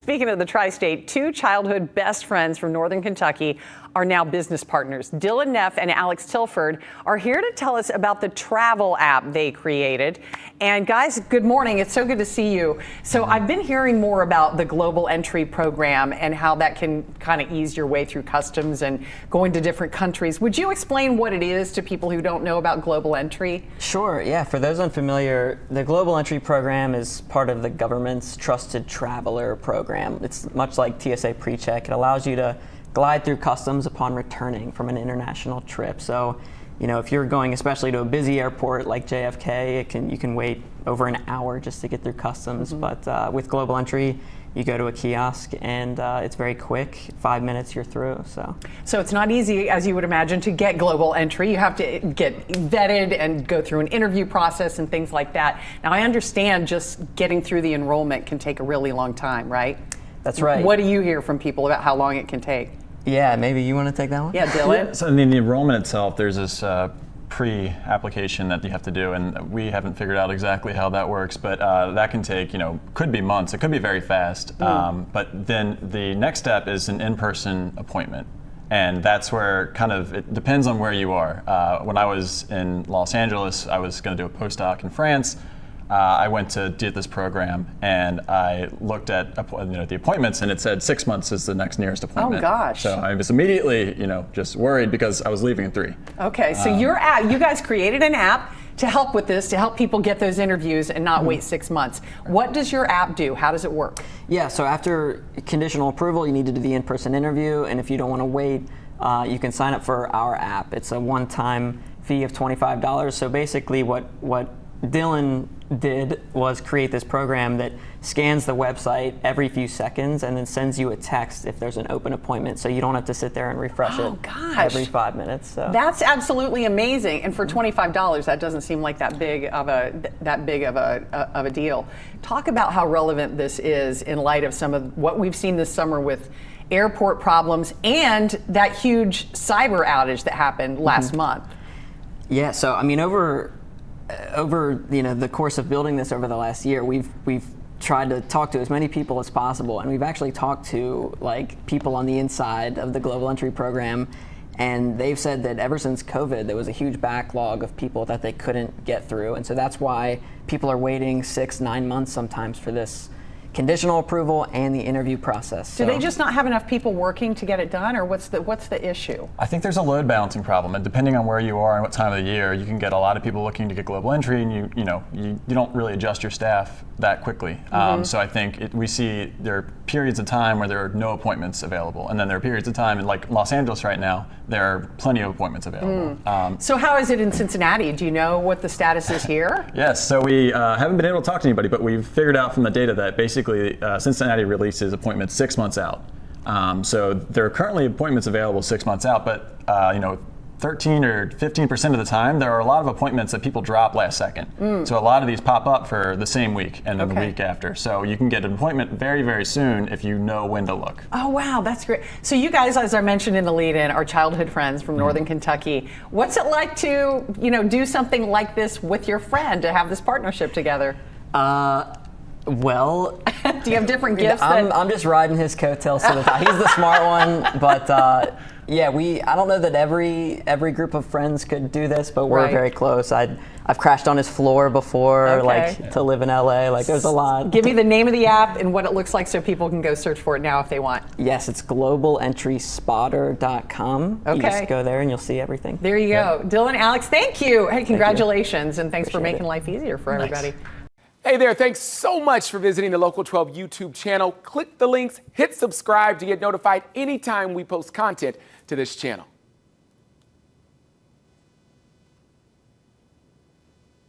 Speaking of the tri-state, two childhood best friends from Northern Kentucky are now business partners. Dylan Neff and Alex Tilford are here to tell us about the travel app they created. And guys, good morning. It's so good to see you. So I've been hearing more about the global entry program and how that can kind of ease your way through customs and going to different countries. Would you explain what it is to people who don't know about global entry? Sure, yeah. For those unfamiliar, the global entry program is part of the government's Trusted Traveler program. It's much like TSA PreCheck. It allows you to glide through customs upon returning from an international trip. So, you know, if you're going especially to a busy airport like JFK, you can wait over an hour just to get through customs. But with global entry, you go to a kiosk and it's very quick. 5 minutes, you're through. So it's not easy, as you would imagine, to get global entry. You have to get vetted and go through an interview process and things like that. Now, I understand just getting through the enrollment can take a really long time, right? That's right. What do you hear from people about how long it can take? Yeah, maybe you want to take that one? Yeah, Dylan. Yeah, so in the enrollment itself, there's this pre-application that you have to do, and we haven't figured out exactly how that works, but that can take, could be months. It could be very fast. But then the next step is an in-person appointment. And that's where it depends on where you are. When I was in Los Angeles, I was going to do a postdoc in France. I went to do this program, and I looked at the appointments, and it said 6 months is the next nearest appointment. Oh gosh! So I was immediately, just worried because I was leaving in 3. Okay, so you guys created an app to help with this, to help people get those interviews and not wait 6 months. What does your app do? How does it work? Yeah, so after conditional approval, you need to do the in-person interview, and if you don't want to wait, you can sign up for our app. It's a one-time fee of $25. So basically, what Dylan did was create this program that scans the website every few seconds and then sends you a text if there's an open appointment, so you don't have to sit there and refresh it every 5 minutes. So that's absolutely amazing, and for $25, that doesn't seem like that big of a deal. Talk about how relevant this is in light of some of what we've seen this summer with airport problems and that huge cyber outage that happened last month. Yeah, so I mean, over the course of building this over the last year, we've tried to talk to as many people as possible, and we've actually talked to people on the inside of the global entry program, and they've said that ever since COVID there was a huge backlog of people that they couldn't get through, and so that's why people are waiting 6-9 months sometimes for this conditional approval and the interview process. Do they just not have enough people working to get it done, or what's the issue? I think there's a load balancing problem, and depending on where you are and what time of the year, you can get a lot of people looking to get global entry, and you don't really adjust your staff that quickly. So I think we see there are periods of time where there are no appointments available, and then there are periods of time, like Los Angeles right now, there are plenty of appointments available. So how is it in Cincinnati? Do you know what the status is here? Yes, so we haven't been able to talk to anybody, but we've figured out from the data that basically Cincinnati releases appointments 6 months out. So there are currently appointments available 6 months out, but 13 or 15% of the time, there are a lot of appointments that people drop last second. So a lot of these pop up for the same week and then the week after. So you can get an appointment very, very soon if you know when to look. Oh, wow, that's great. So you guys, as I mentioned in the lead-in, are childhood friends from Northern Kentucky. What's it like to, do something like this with your friend, to have this partnership together? Well, do you have different gifts? I'm just riding his coattails to the top. He's the smart one, but yeah, I don't know that every group of friends could do this, but we're very close. I've crashed on his floor before, to live in LA. There's a lot. Give me the name of the app and what it looks like so people can go search for it now if they want. Yes, it's globalentryspotter.com. Okay. You just go there and you'll see everything. There you go. Dylan, Alex, thank you. Hey, congratulations, and thanks for making life easier for everybody. Hey there, thanks so much for visiting the Local 12 YouTube channel. Click the links, hit subscribe to get notified anytime we post content to this channel.